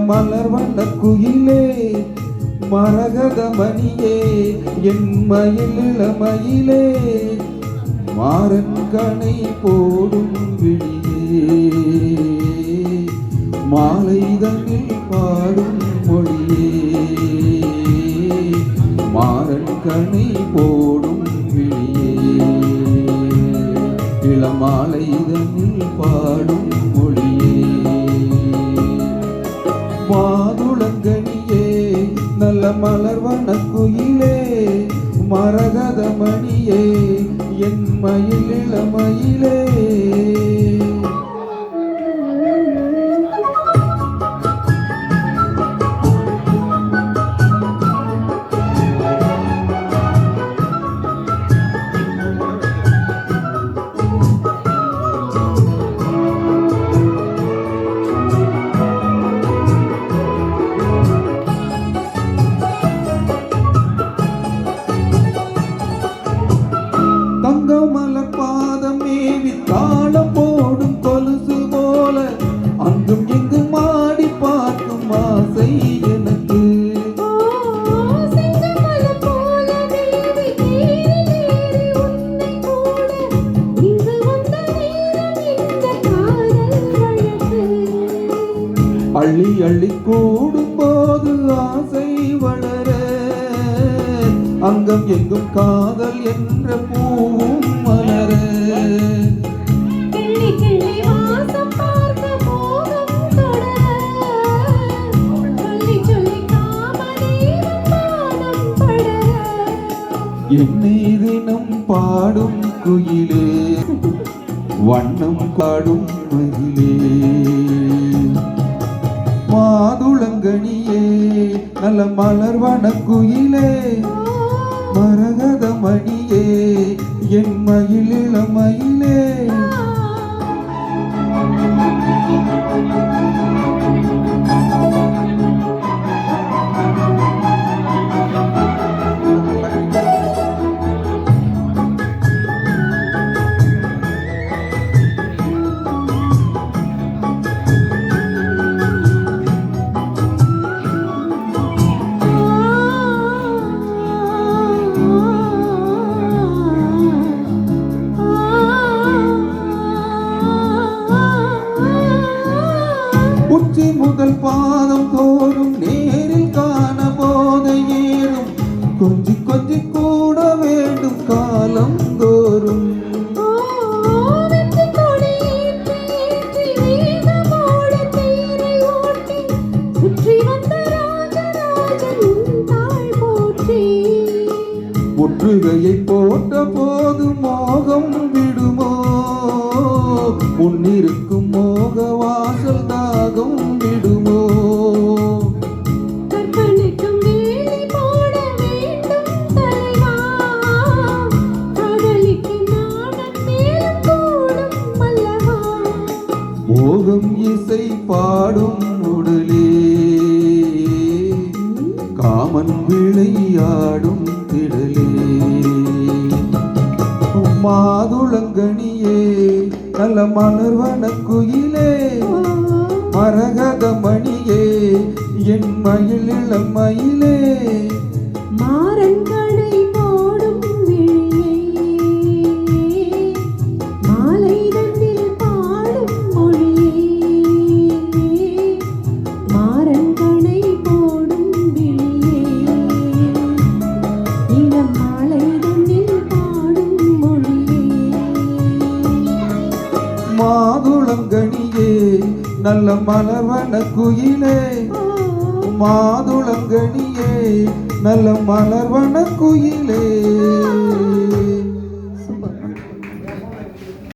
மலர் வண்ண குயிலே மரகத மணியே என் மயில் இளமயிலே மாறன் கணை போடும் விழியே மாலைதனில் பாடும் மொழியே மாறன் கணை போடும் விழியே இளமாலைதனில் பாடும் மொழியே மாதுளங்கனியே நல்ல மலர் வண்ண குயிலே மரகத மணியே என் மயில் இளமயிலே தங்கமலர் பாதம் மேவி தாளம் போடும் கொலுசு போல அங்கும் எங்கும் ஆடி பார்க்கும் ஆசை எனக்கு அள்ளி அள்ளி கூடும் போது ஆசை வளர அங்கம் எங்கும் காதல் என்ற பூவும் மலர என்னை தினம் பாடும் குயிலே வண்ணம் பாடும் மகிழே மாதுளங்கனியே நல்ல மலர் வண்ண குயிலே மரகத மணியே என் மயில் இளமயிலே உச்சி முதல் பாதம் தோறும் நேரில் காண போதை ஏறும் கொஞ்சி கொஞ்சி கூட வேண்டும் காலம் தோறும் முற்றுகையை போட்ட போது மோகம் விடுமோ முன்னிருக்கும் மோக வாசல் தாகம் விடுமோ மோகம் இசை பாடும் உடலே காமன் விளையாடும் திடலே மாதுளங்கனியே நல்ல மலர் வண்ண குயிலே மரகத மணியே என் மயில் இளமயிலே மாறன் கணை போடும் விழியே மாலைதனில் பாடும் மொழியே மாறன் கணை போடும் விழியே இளம் மாலைதனில் பாடும் மொழியே மாதுளங்கனியே நல்ல மலர் வண்ண குயிலே மாதுளங்கனியே நல்ல மலர் வண்ண குயிலே